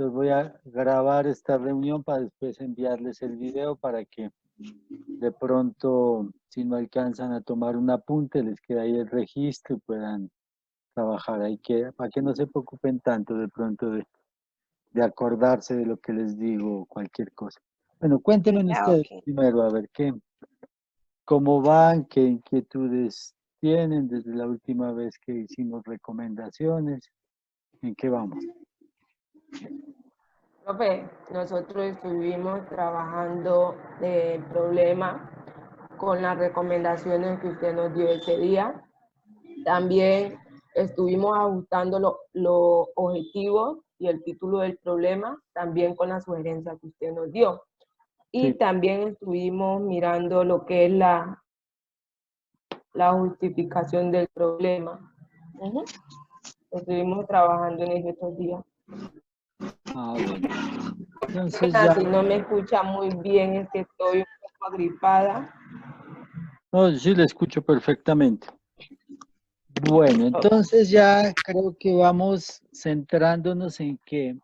Entonces voy a grabar esta reunión para después enviarles el video para que de pronto, si no alcanzan a tomar un apunte, les queda ahí el registro y puedan trabajar. Ahí queda, para que no se preocupen tanto de pronto de acordarse de lo que les digo o cualquier cosa. Bueno, cuéntenme ustedes Ok. primero, a ver cómo van, qué inquietudes tienen desde la última vez que hicimos recomendaciones, en qué vamos. Profe, nosotros estuvimos trabajando el problema con las recomendaciones que usted nos dio ese día. También estuvimos ajustando los objetivos y el título del problema, también con la sugerencia que usted nos dio. Y Sí. también estuvimos mirando lo que es la justificación del problema. Estuvimos trabajando en eso estos días. Ah, bueno. Entonces ya... Si no me escucha muy bien, es que estoy un poco agripada. No, sí le escucho perfectamente. Bueno, entonces ya creo que vamos centrándonos en que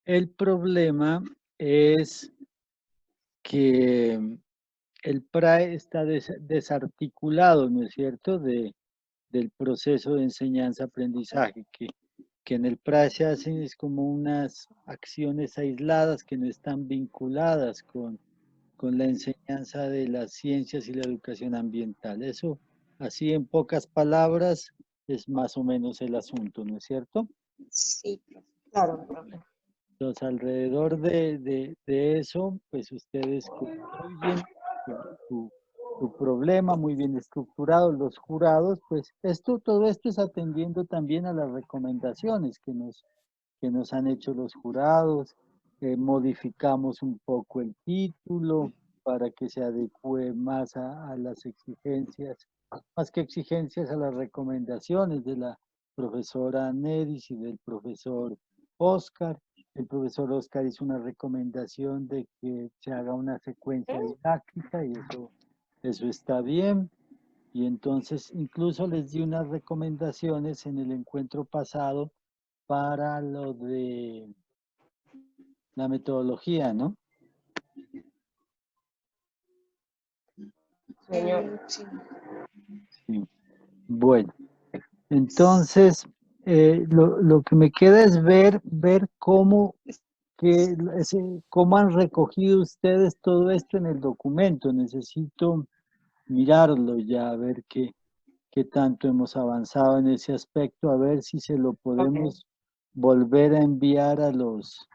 el problema es que el PRAE está desarticulado, ¿no es cierto?, del proceso de enseñanza-aprendizaje, que en el PRAE se hacen es como unas acciones aisladas que no están vinculadas con la enseñanza de las ciencias y la educación ambiental. Eso, así en pocas palabras, es más o menos el asunto, ¿no es cierto? Sí, Claro, profe. Entonces, alrededor de eso, pues ustedes construyen su problema muy bien estructurado. Los jurados, pues todo esto es atendiendo también a las recomendaciones que nos han hecho los jurados. Modificamos un poco el título para que se adecue más a las exigencias, más que exigencias, a las recomendaciones de la profesora Nedis y del profesor Oscar. El profesor Oscar hizo una recomendación de que se haga una secuencia didáctica y eso está bien. Y entonces incluso les di unas recomendaciones en el encuentro pasado para lo de la metodología, ¿no? Señor. Sí. Sí. Bueno, entonces lo que me queda es ver cómo han recogido ustedes todo esto en el documento. Necesito mirarlo ya, a ver qué tanto hemos avanzado en ese aspecto, a ver si se lo podemos volver a enviar a los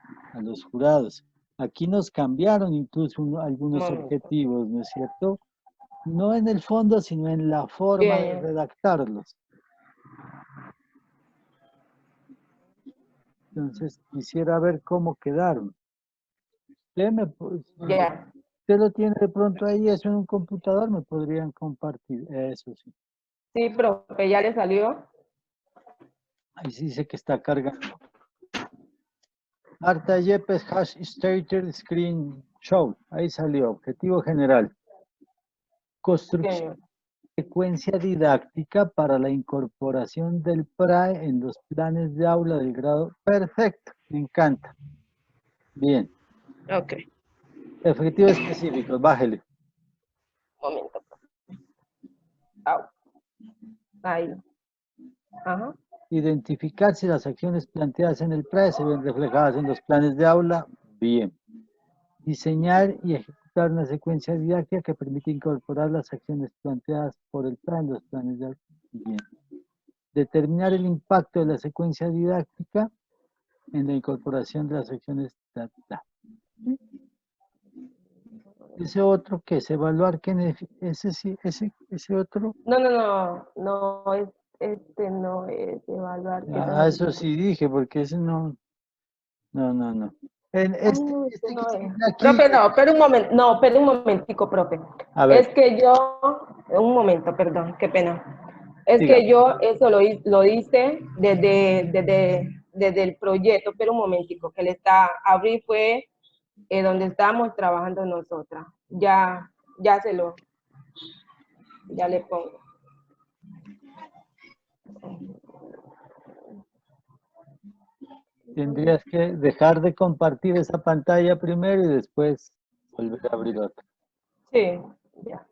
jurados. Aquí nos cambiaron incluso algunos objetivos, ¿no es cierto? No en el fondo, sino en la forma de Bien. redactarlos. Entonces, quisiera ver cómo quedaron. Ya. Usted lo tiene de pronto ahí, eso en un computador, me podrían compartir. Eso sí. Sí, profe, ya le salió. Ahí sí dice que está cargando. Marta Yepes Hash Starter Screen Show. Ahí salió. Objetivo general. Construcción Señor. de secuencia didáctica para la incorporación del PRAE en los planes de aula del grado. Perfecto. Me encanta. Bien. Ok. Objetivos específicos. Bájele. Momento. Au. Ahí. Ajá. Identificar si las acciones planteadas en el PRAE se ven reflejadas en los planes de aula. Bien. Diseñar y ejecutar una secuencia didáctica que permite incorporar las acciones planteadas por el PRAE en los planes de aula. Bien. Determinar el impacto de la secuencia didáctica en la incorporación de las acciones. Ese otro que es evaluar que ese otro. No, este no es evaluar qué Eso sí dije, porque ese no. No. En Ay, no, este que no es. tiene aquí. Profe, no, pero un momento, no, pero un momentico, profe. A ver, Es que un momento, perdón, qué pena. Es diga. que yo eso lo hice desde el proyecto, pero un momentico, que le está, abrí fue donde estábamos trabajando nosotras. Ya le pongo. Tendrías que dejar de compartir esa pantalla primero y después volver a abrir otra. Sí, ya.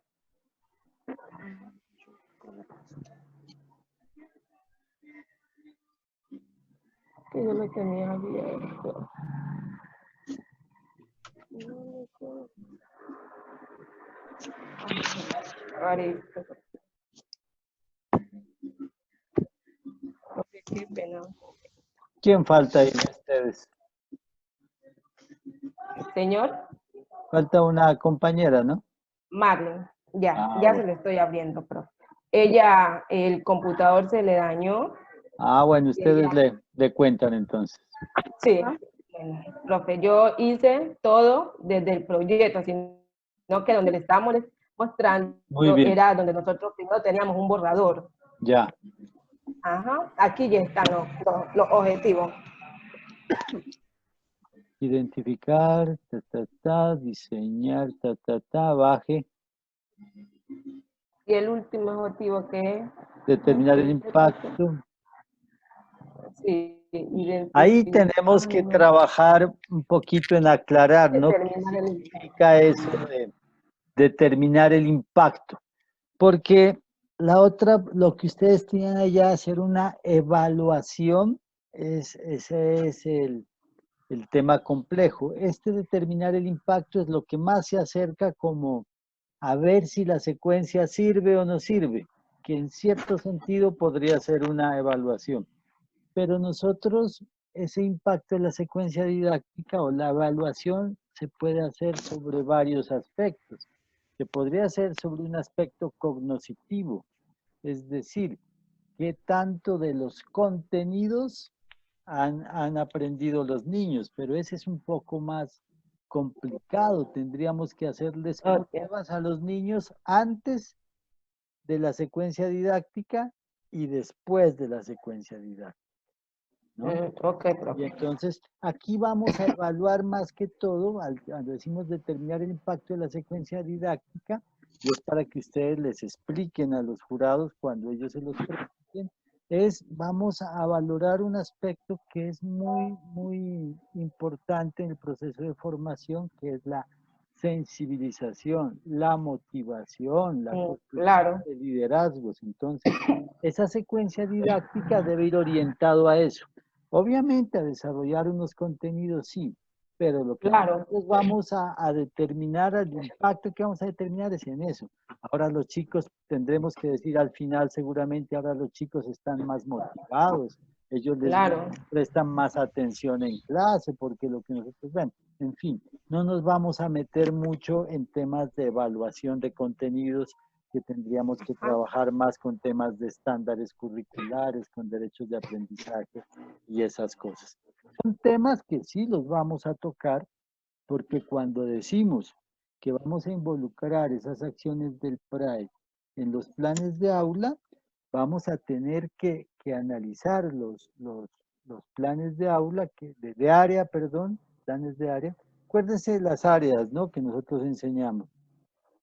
Que yo lo tenía abierto. Ahorita. Qué pena. ¿Quién falta ahí de ustedes? Señor Falta una compañera, ¿no? Marlon, ya Ah, se bueno. le estoy abriendo, profe. Ella, el computador se le dañó. Ah, bueno, ustedes Ella, le cuentan entonces. sí, bueno, profe, yo hice todo desde el proyecto, sino que donde le estábamos mostrando Muy bien, era donde nosotros primero teníamos un borrador. ya. Ajá, aquí ya están los objetivos. Identificar, diseñar, baje, Y el último objetivo que es, determinar el impacto. sí, Ahí tenemos que trabajar un poquito en aclarar, ¿no? ¿Qué determinar el impacto. significa eso de determinar el impacto? Porque la otra, lo que ustedes tienen allá, hacer una evaluación, ese es el tema complejo. Este determinar el impacto es lo que más se acerca como a ver si la secuencia sirve o no sirve, que en cierto sentido podría ser una evaluación. Pero nosotros, ese impacto de la secuencia didáctica o la evaluación se puede hacer sobre varios aspectos. Se podría hacer sobre un aspecto cognoscitivo, es decir, qué tanto de los contenidos han aprendido los niños, pero ese es un poco más complicado. Tendríamos que hacerles Okay. pruebas a los niños antes de la secuencia didáctica y después de la secuencia didáctica, ¿no? Ok, Y profe. entonces aquí vamos a evaluar más que todo, cuando decimos determinar el impacto de la secuencia didáctica, y es para que ustedes les expliquen a los jurados cuando ellos se los pregunten, vamos a valorar un aspecto que es muy importante en el proceso de formación, que es la sensibilización, la motivación, la construcción Claro, de liderazgos. Entonces, esa secuencia didáctica debe ir orientado a eso. Obviamente a desarrollar unos contenidos sí, pero lo que claro, nosotros vamos a determinar, el impacto que vamos a determinar es en eso. Ahora los chicos, tendremos que decir al final seguramente, ahora los chicos están más motivados, ellos les claro. prestan más atención en clase porque lo que nosotros ven, en fin, no nos vamos a meter mucho en temas de evaluación de contenidos, que tendríamos que trabajar más con temas de estándares curriculares, con derechos de aprendizaje y esas cosas. Son temas que sí los vamos a tocar porque cuando decimos que vamos a involucrar esas acciones del PRAE en los planes de aula, vamos a tener que analizar los planes de aula, de área, perdón, planes de área. Acuérdense de las áreas, ¿no?, que nosotros enseñamos.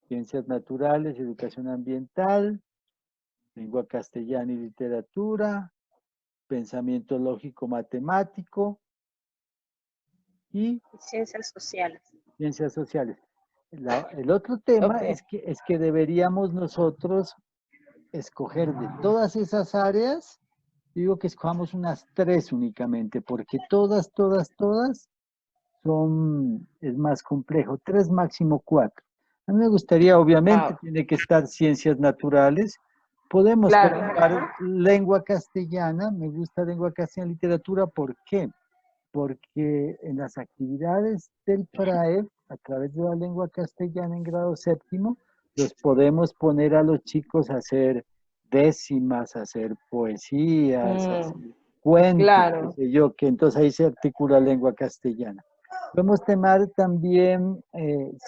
Ciencias naturales, educación ambiental, lengua castellana y literatura, pensamiento lógico matemático y Ciencias sociales. ciencias sociales. El otro tema Okay. es que deberíamos nosotros escoger de todas esas áreas, digo que escojamos unas 3 únicamente, porque todas es más complejo, 3 máximo 4. A mí me gustaría, obviamente, Wow. tiene que estar ciencias naturales. Podemos Claro. colocar lengua castellana, me gusta lengua castellana, literatura, ¿por qué? Porque en las actividades del PRAE, a través de la lengua castellana en grado séptimo, los podemos poner a los chicos a hacer décimas, a hacer poesías, a hacer cuentos, qué Claro. sé yo, que entonces ahí se articula lengua castellana. Podemos tomar también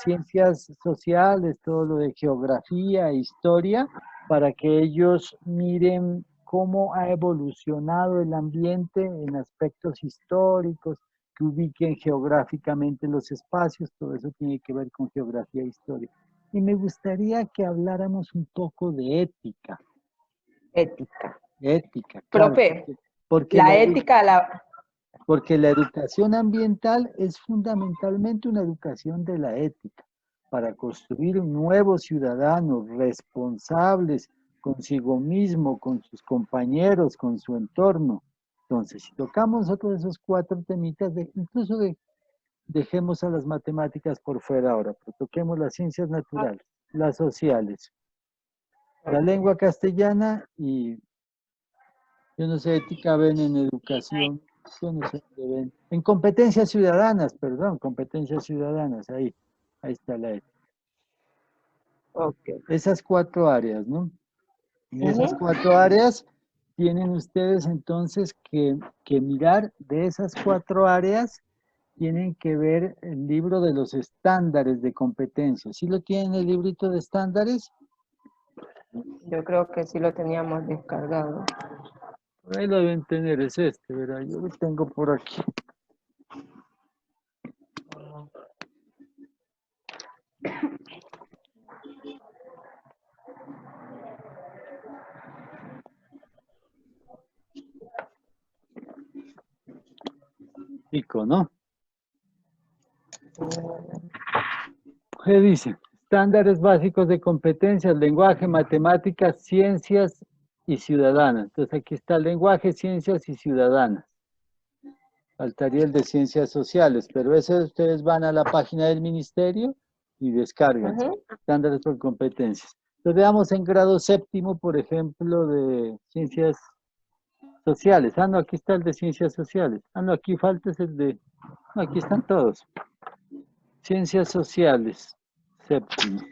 ciencias sociales, todo lo de geografía e historia, para que ellos miren cómo ha evolucionado el ambiente en aspectos históricos, que ubiquen geográficamente los espacios, todo eso tiene que ver con geografía e historia. Y me gustaría que habláramos un poco de ética. Ética. Ética, claro, Profe, porque la ética, Porque la educación ambiental es fundamentalmente una educación de la ética, para construir nuevos ciudadanos responsables consigo mismo, con sus compañeros, con su entorno. Entonces, si tocamos nosotros esos 4 temitas, dejemos a las matemáticas por fuera ahora, pero toquemos las ciencias naturales, las sociales, la lengua castellana y, yo no sé, ética ven en educación, yo no sé dónde ven, en competencias ciudadanas, perdón, competencias ciudadanas, ahí está la ética. Ok. Esas 4 áreas, ¿no? En esas 4 áreas tienen ustedes entonces que mirar de esas 4 áreas, tienen que ver el libro de los estándares de competencia. ¿Sí lo tienen el librito de estándares? Yo creo que sí lo teníamos descargado. Por ahí lo deben tener, es este, ¿verdad? Yo lo tengo por aquí. Pico, ¿no? ¿Qué dice? Estándares básicos de competencias, lenguaje, matemáticas, ciencias y ciudadanas. Entonces aquí está lenguaje, ciencias y ciudadanas. Faltaría el de ciencias sociales, pero ese ustedes van a la página del ministerio y descargan. Estándares por competencias. Entonces veamos en grado 7º, por ejemplo, de ciencias sociales. Ah, no, aquí está el de ciencias sociales. Ah, no, aquí falta es el de... No, aquí están todos. Ciencias sociales, 7º.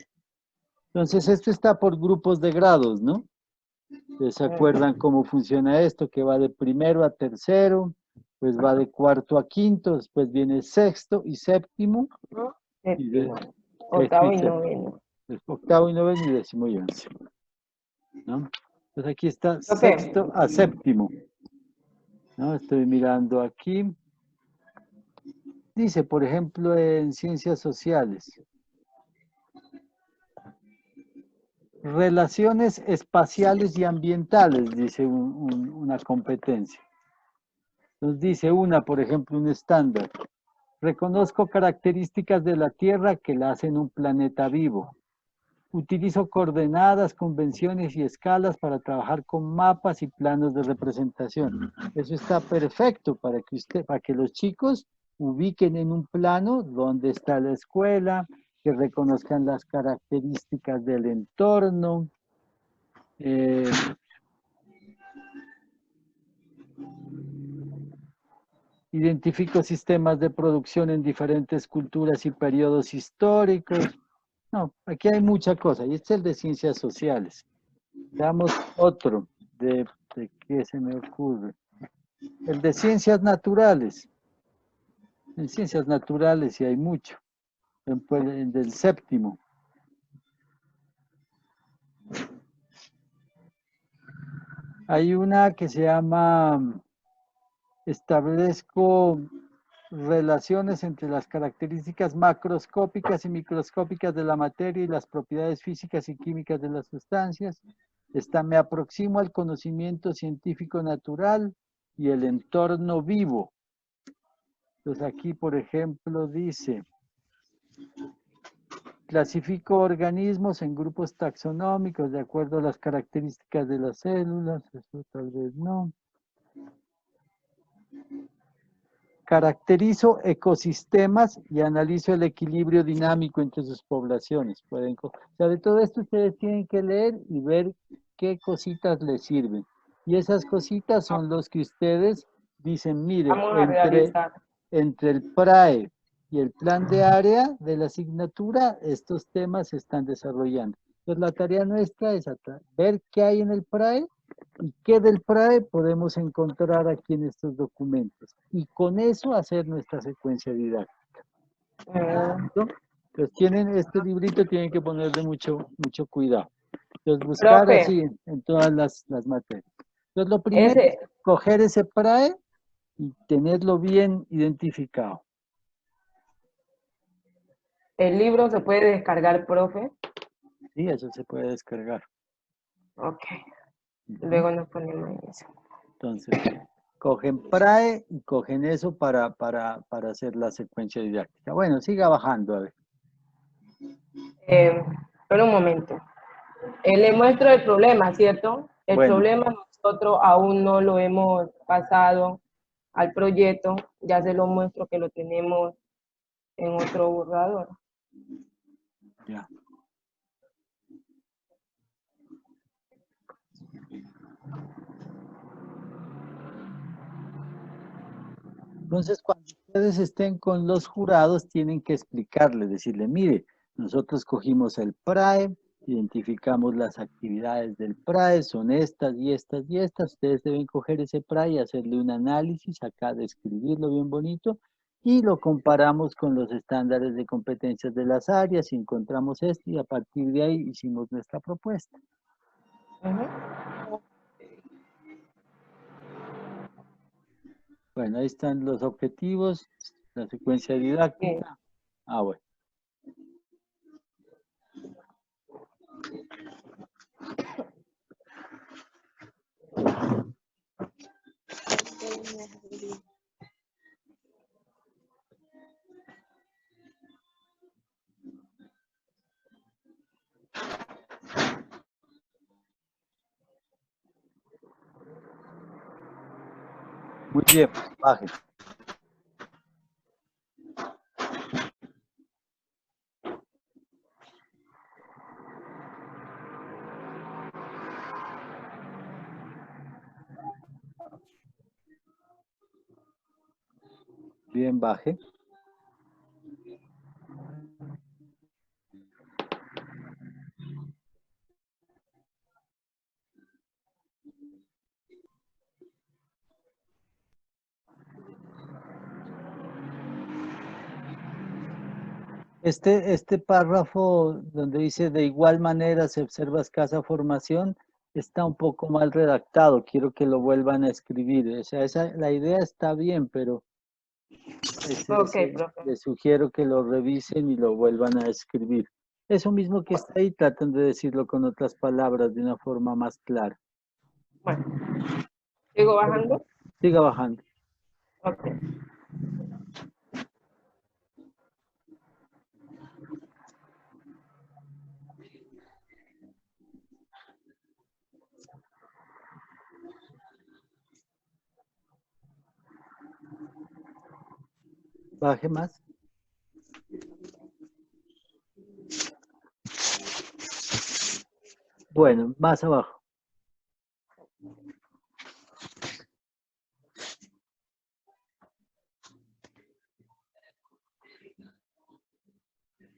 Entonces, esto está por grupos de grados, ¿no? ¿Ustedes se acuerdan cómo funciona esto? Que va de primero a tercero, pues va de cuarto a quinto, después viene sexto y séptimo. Octavo y noveno. Octavo y noveno y décimo y 11. ¿No? Entonces aquí está Ok. sexto a séptimo. ¿No? Estoy mirando aquí. Dice, por ejemplo, en ciencias sociales. Relaciones espaciales y ambientales, dice una competencia. Nos dice una, por ejemplo, un estándar. Reconozco características de la Tierra que la hacen un planeta vivo. Utilizo coordenadas, convenciones y escalas para trabajar con mapas y planos de representación. Eso está perfecto para que los chicos ubiquen en un plano dónde está la escuela, que reconozcan las características del entorno. Identifico sistemas de producción en diferentes culturas y periodos históricos. No, aquí hay mucha cosa. Y este es el de ciencias sociales. Veamos otro de qué se me ocurre. El de ciencias naturales. En ciencias naturales sí hay mucho. El del 7º. Hay una que se llama establezco relaciones entre las características macroscópicas y microscópicas de la materia y las propiedades físicas y químicas de las sustancias. Me aproximo al conocimiento científico natural y el entorno vivo. Entonces aquí, por ejemplo, dice, clasifico organismos en grupos taxonómicos de acuerdo a las características de las células. Eso tal vez no. Caracterizo ecosistemas y analizo el equilibrio dinámico entre sus poblaciones. O sea, de todo esto ustedes tienen que leer y ver qué cositas les sirven. Y esas cositas son los que ustedes dicen, mire, Vamos a realizar. entre el PRAE y el plan de área de la asignatura, estos temas se están desarrollando. Entonces la tarea nuestra es ver qué hay en el PRAE y qué del PRAE podemos encontrar aquí en estos documentos. Y con eso hacer nuestra secuencia didáctica. Entonces este librito tienen que ponerle mucho cuidado. Entonces buscar Profe, así en todas las materias. Entonces lo primero es coger ese PRAE y tenerlo bien identificado. ¿el libro se puede descargar, profe? Sí, eso se puede descargar. Ok. Luego nos ponemos en eso. Entonces, cogen PRAE y cogen eso para hacer la secuencia didáctica. Bueno, siga bajando, a ver. Espera un momento. Le muestro el problema, ¿cierto? El Bueno. problema nosotros aún no lo hemos pasado al proyecto, ya se lo muestro que lo tenemos en otro borrador. Ya. Entonces, cuando ustedes estén con los jurados, tienen que explicarles, decirle, mire, nosotros cogimos el PRAE, identificamos las actividades del PRAE, son estas y estas y estas, ustedes deben coger ese PRAE y hacerle un análisis acá, describirlo bien bonito, y lo comparamos con los estándares de competencias de las áreas y encontramos esto y a partir de ahí hicimos nuestra propuesta. Bueno, ahí están los objetivos, la secuencia didáctica. Ah, bueno. Muy bien, baje. Bien, baje. Este párrafo donde dice de igual manera se observa escasa formación está un poco mal redactado. Quiero que lo vuelvan a escribir. O sea, la idea está bien, pero Ok, profe. les sugiero que lo revisen y lo vuelvan a escribir. Eso mismo que está ahí, traten de decirlo con otras palabras de una forma más clara. Bueno, ¿sigo bajando? Siga bajando. Ok. Baje más. Bueno, más abajo.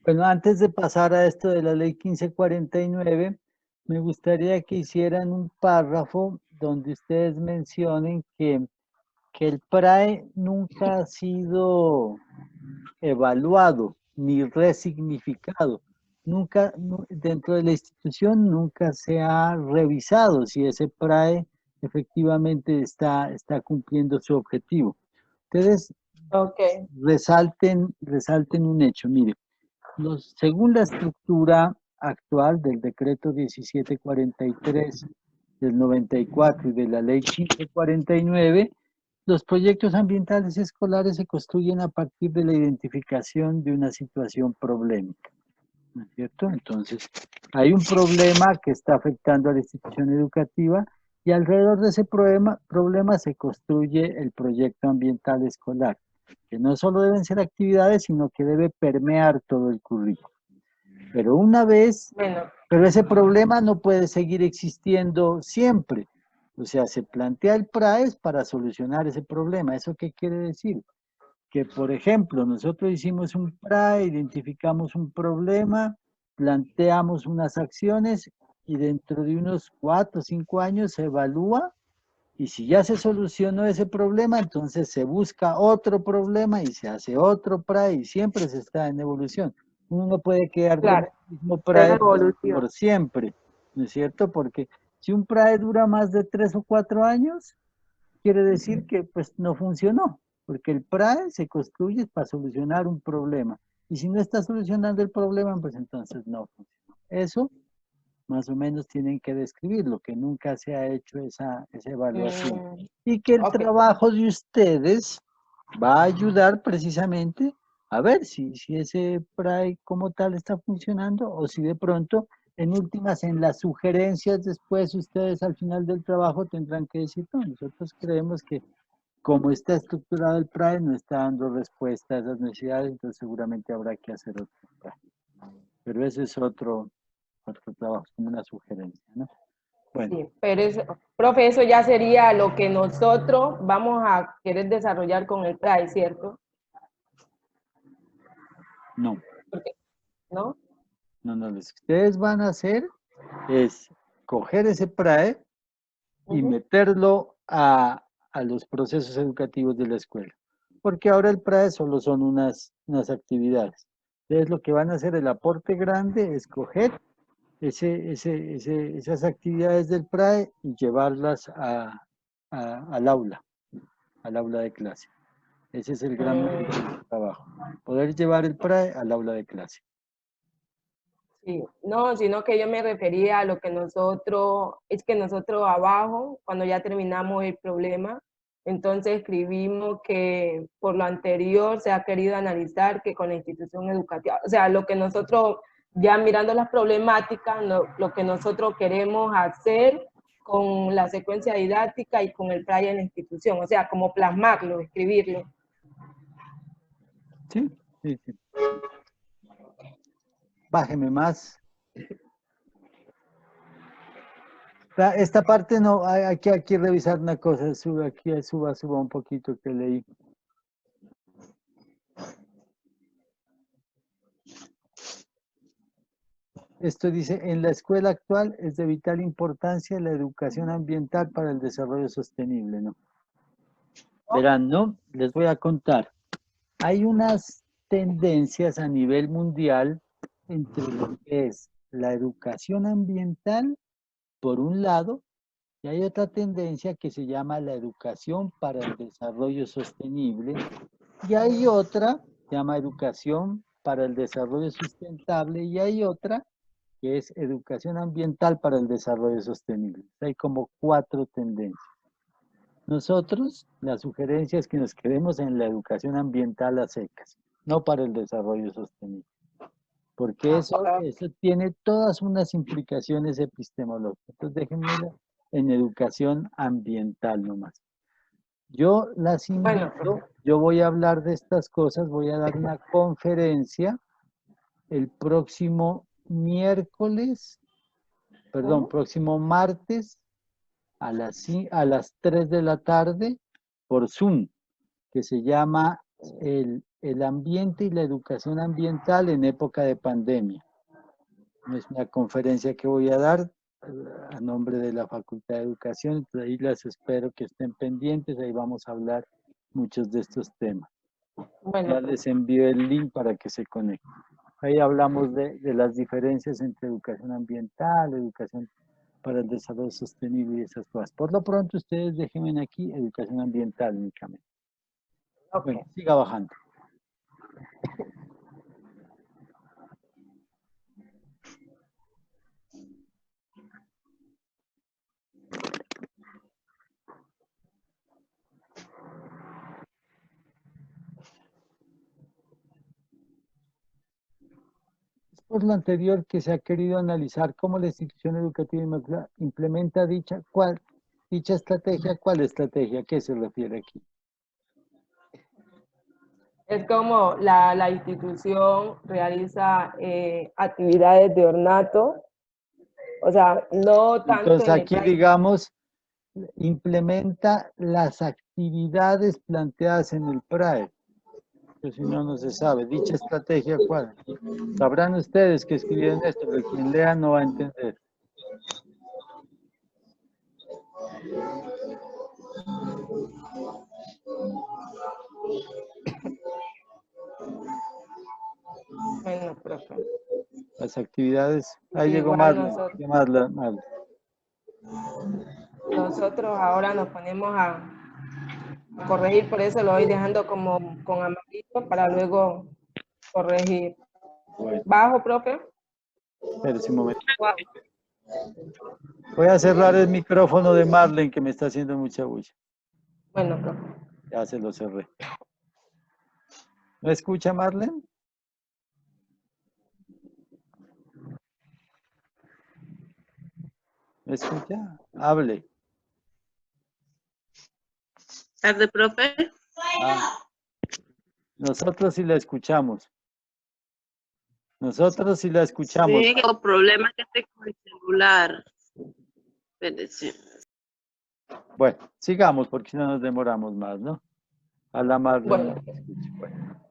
Bueno, antes de pasar a esto de la ley 1549, me gustaría que hicieran un párrafo donde ustedes mencionen que el PRAE nunca ha sido evaluado ni resignificado. Nunca, dentro de la institución, nunca se ha revisado si ese PRAE efectivamente está cumpliendo su objetivo. Ustedes Okay. resalten un hecho. Mire, según la estructura actual del decreto 1743 del 94 y de la ley 1549, los proyectos ambientales escolares se construyen a partir de la identificación de una situación problemática, ¿no es cierto? Entonces, hay un problema que está afectando a la institución educativa y alrededor de ese problema se construye el proyecto ambiental escolar, que no solo deben ser actividades, sino que debe permear todo el currículo. Pero pero ese problema no puede seguir existiendo siempre. O sea, se plantea el PRAES para solucionar ese problema. ¿Eso qué quiere decir? Que, por ejemplo, nosotros hicimos un PRAE, identificamos un problema, planteamos unas acciones y dentro de unos 4 o 5 años se evalúa y si ya se solucionó ese problema, entonces se busca otro problema y se hace otro PRAE y siempre se está en evolución. Uno no puede quedar con el mismo PRAE por siempre, ¿no es cierto? Porque si un PRAE dura más de 3 o 4 años, quiere decir que pues no funcionó, porque el PRAE se construye para solucionar un problema. Y si no está solucionando el problema, pues entonces no funciona. Eso más o menos tienen que describirlo, que nunca se ha hecho esa evaluación. Mm, Y que el ok. trabajo de ustedes va a ayudar precisamente a ver si ese PRAE como tal está funcionando o si de pronto, en últimas, en las sugerencias después ustedes al final del trabajo tendrán que decir, no, nosotros creemos que como está estructurado el PRAE no está dando respuesta a esas necesidades, entonces seguramente habrá que hacer otro PRAE. Pero ese es otro trabajo, como una sugerencia, ¿no? Bueno, Sí, pero eso, profe, eso ya sería lo que nosotros vamos a querer desarrollar con el PRAE, ¿cierto? no, ¿No? no, lo que ustedes van a hacer es coger ese PRAE y Ujú. meterlo a los procesos educativos de la escuela. Porque ahora el PRAE solo son unas actividades. Entonces lo que van a hacer, el aporte grande, es coger esas actividades del PRAE y llevarlas al aula de clase. Ese es el gran mérito del trabajo, poder llevar el PRAE al aula de clase. Sí, no, sino que yo me refería a lo que nosotros, es que nosotros abajo, cuando ya terminamos el problema, entonces escribimos que por lo anterior se ha querido analizar que con la institución educativa, o sea, lo que nosotros, ya mirando las problemáticas, lo que nosotros queremos hacer con la secuencia didáctica y con el PRAE en la institución, o sea, como plasmarlo, escribirlo. Sí, sí, sí. Bájeme más. Esta parte no, hay que aquí revisar una cosa, suba un poquito que leí. Esto dice, en la escuela actual es de vital importancia la educación ambiental para el desarrollo sostenible, ¿no? Verán, ¿no? Les voy a contar. Hay unas tendencias a nivel mundial entre lo que es la educación ambiental, por un lado, y hay otra tendencia que se llama la educación para el desarrollo sostenible, y hay otra que se llama educación para el desarrollo sustentable, y hay otra que es educación ambiental para el desarrollo sostenible. Hay como 4 tendencias. Nosotros, la sugerencia es que nos quedemos en la educación ambiental a secas, no para el desarrollo sostenible, porque eso tiene todas unas implicaciones epistemológicas. Entonces, déjenmela en educación ambiental nomás. Yo las Bueno, invito, yo voy a hablar de estas cosas, voy a dar una conferencia el próximo próximo martes a las 3 de la tarde por Zoom, que se llama el ambiente y la educación ambiental en época de pandemia. Es una conferencia que voy a dar a nombre de la Facultad de Educación, ahí las espero que estén pendientes, ahí vamos a hablar muchos de estos temas. bueno, Ya les envío el link para que se conecten. Ahí hablamos de las diferencias entre educación ambiental, educación para el desarrollo sostenible y esas cosas. Por lo pronto, ustedes déjenme aquí educación ambiental únicamente. ok. Bueno, siga bajando. Por lo anterior que se ha querido analizar cómo la institución educativa implementa dicha estrategia, ¿cuál estrategia? ¿A qué se refiere aquí? Es como la institución realiza actividades de ornato, o sea, no tanto Entonces en el aquí, país. digamos, implementa las actividades planteadas en el PRAE. Que si no, no se sabe. Dicha estrategia, ¿cuál? Sabrán ustedes que escribieron esto, pero quien lea no va a entender. Bueno, profe. Las actividades. Ahí llegó Igual Marlon. ¿Qué más, Marlon? nosotros ahora nos ponemos a corregir, por eso lo voy dejando como con amarillo para luego corregir. Bueno, Bajo, profe. espérese un momento. Wow. Voy a cerrar el micrófono de Marlene que me está haciendo mucha bulla. Bueno, profe. Ya se lo cerré. ¿No escucha Marlene? ¿Me escucha? Hable. ¿Tarde, profe? Ah, nosotros sí la escuchamos. Nosotros sí la escuchamos. Sí, tengo problema que tengo con el celular. Espérense. Bueno, sigamos porque si no nos demoramos más, ¿no? A la Marlene. Bueno. Bueno,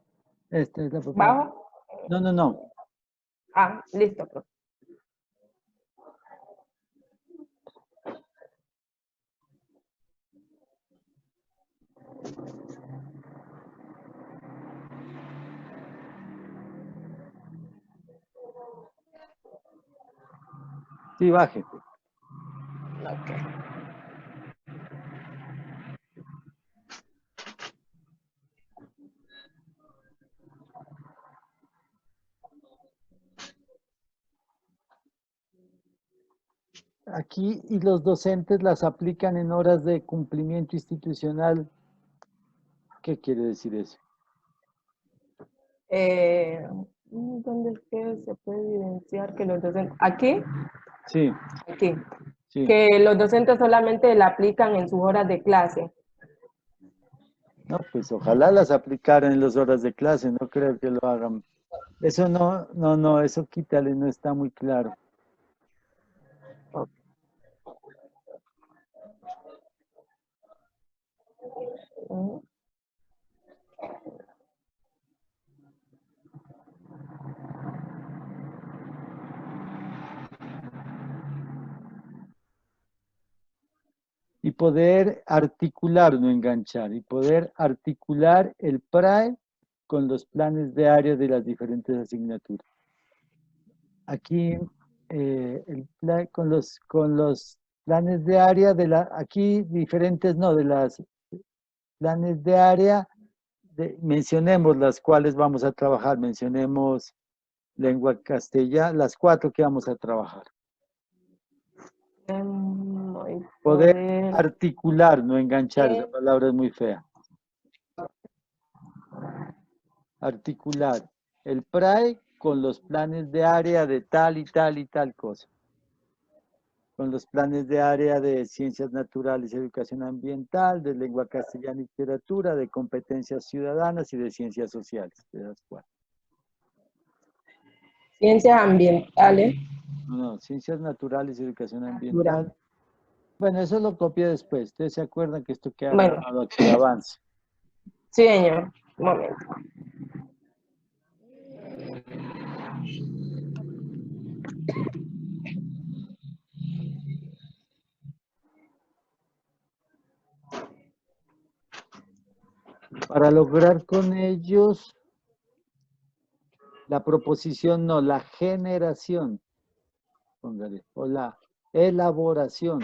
esta es la propuesta. ¿Bajo? No, no, no. Ah, listo, profe. Sí, baje. Ok. Aquí, y los docentes las aplican en horas de cumplimiento institucional. ¿Qué quiere decir eso? ¿Dónde es que se puede evidenciar que los docentes? Aquí, Sí, aquí. sí. Que los docentes solamente la aplican en sus horas de clase. No, pues ojalá las aplicaran en las horas de clase, no creo que lo hagan. Eso no, eso quítale, no está muy claro. Ujú. Y poder articular, no enganchar, y poder articular el PRAE con los planes de área de las diferentes asignaturas. Aquí, con los planes de área aquí diferentes, no, de las planes de área, mencionemos las cuales vamos a trabajar, mencionemos lengua castellana, las 4 que vamos a trabajar. Poder articular, no enganchar, esa palabra es muy fea. Articular el PRAE con los planes de área de tal y tal y tal cosa. Con los planes de área de ciencias naturales, educación ambiental, de lengua castellana y literatura, de competencias ciudadanas y de ciencias sociales. De las 4. Ciencias ambientales. No, ciencias naturales y educación ambiental. Bueno, eso lo copié después. Ustedes se acuerdan que esto queda Bueno. grabado aquí, avance. Sí, señor. Un momento. Para lograr con ellos la proposición, no, la generación, póngale, o la elaboración,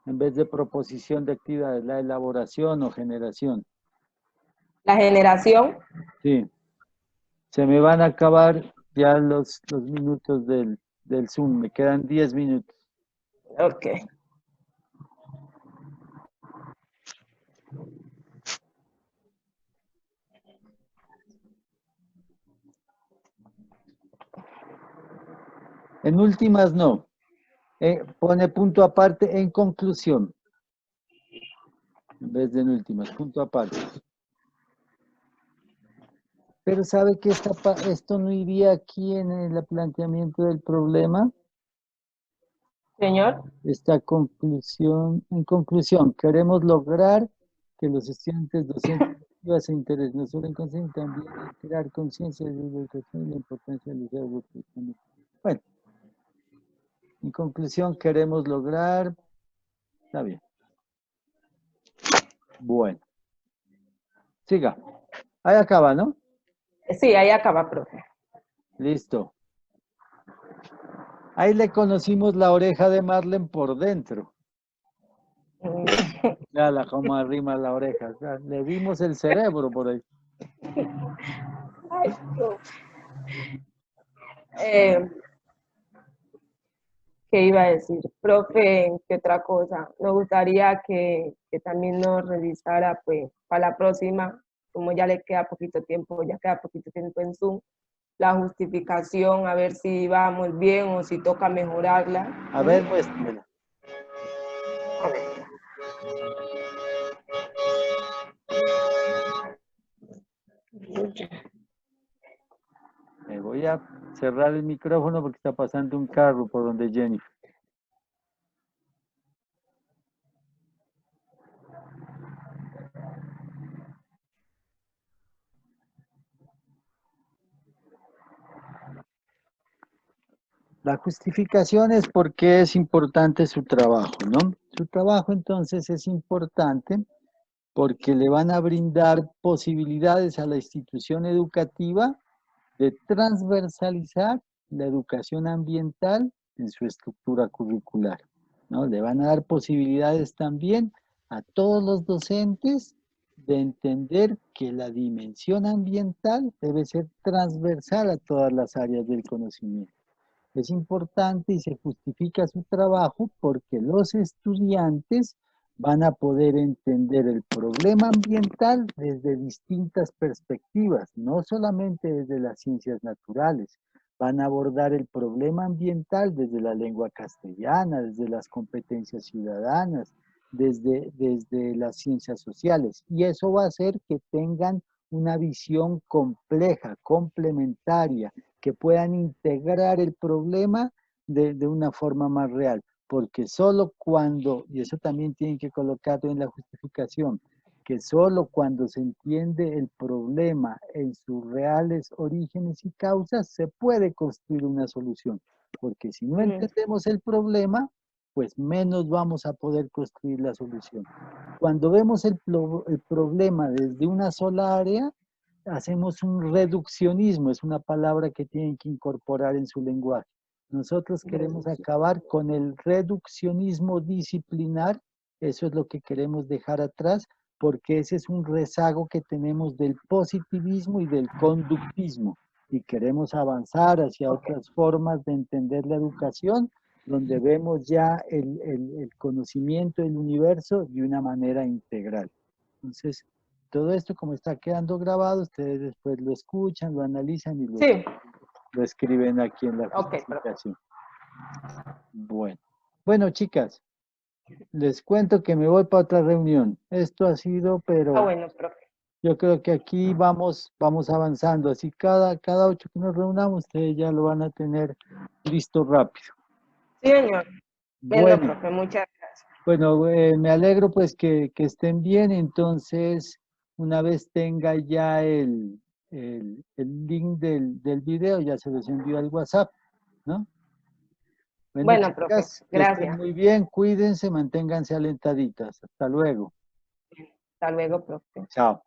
en vez de proposición de actividades, la elaboración o generación. La generación. Sí, se me van a acabar ya los minutos del Zoom, me quedan 10 minutos. Ok. En últimas no, pone punto aparte en conclusión, en vez de en últimas, punto aparte. Pero ¿sabe que esto no iría aquí en el planteamiento del problema? Señor. Esta conclusión, en conclusión, queremos lograr que los estudiantes docentes se interesen no solo en conciencia, también en crear conciencia de la educación y la importancia de los grupos. Bueno, en conclusión, queremos lograr, está bien. Bueno, siga. Ahí acaba, ¿no? Sí, ahí acaba, profe. Listo. Ahí le conocimos la oreja de Marlene por dentro. Ya la como arrima la oreja. O sea, le vimos el cerebro por ahí. Ay, ¿Qué iba a decir? Profe, ¿qué otra cosa? Me gustaría que también nos revisara, pues, para la próxima, como ya le queda poquito tiempo, ya queda poquito tiempo en Zoom, la justificación, a ver si vamos bien o si toca mejorarla. A ver, muéstremela. A ver. Me voy a cerrar el micrófono porque está pasando un carro por donde Jennifer. La justificación es porque es importante su trabajo, ¿no? Su trabajo entonces es importante porque le van a brindar posibilidades a la institución educativa de transversalizar la educación ambiental en su estructura curricular, ¿no? Le van a dar posibilidades también a todos los docentes de entender que la dimensión ambiental debe ser transversal a todas las áreas del conocimiento. Es importante y se justifica su trabajo porque los estudiantes van a poder entender el problema ambiental desde distintas perspectivas, no solamente desde las ciencias naturales. Van a abordar el problema ambiental desde la lengua castellana, desde las competencias ciudadanas, desde las ciencias sociales. Y eso va a hacer que tengan una visión compleja, complementaria, que puedan integrar el problema de una forma más real, porque solo cuando, y eso también tienen que colocarlo en la justificación, que solo cuando se entiende el problema en sus reales orígenes y causas se puede construir una solución, porque si no entendemos el problema, pues menos vamos a poder construir la solución. Cuando vemos el problema desde una sola área, hacemos un reduccionismo, es una palabra que tienen que incorporar en su lenguaje. Nosotros queremos acabar con el reduccionismo disciplinar, eso es lo que queremos dejar atrás, porque ese es un rezago que tenemos del positivismo y del conductismo, y queremos avanzar hacia otras formas de entender la educación, donde vemos ya el conocimiento del universo de una manera integral. Entonces, todo esto como está quedando grabado, ustedes después lo escuchan, lo analizan y lo escriben aquí en la justificación. Bueno, chicas, les cuento que me voy para otra reunión. Esto ha sido, pero Bueno, profe. yo creo que aquí vamos avanzando. Así cada 8 que nos reunamos, ustedes ya lo van a tener listo rápido. Sí, señor. Bueno, profe, muchas gracias. Bueno, me alegro pues que estén bien. Entonces, una vez tenga ya el link del video, ya se los envío al WhatsApp, ¿no? Bueno, chicas, profe, que estén gracias. muy bien, cuídense, manténganse alentaditas. Hasta luego. Hasta luego, profe. Chao.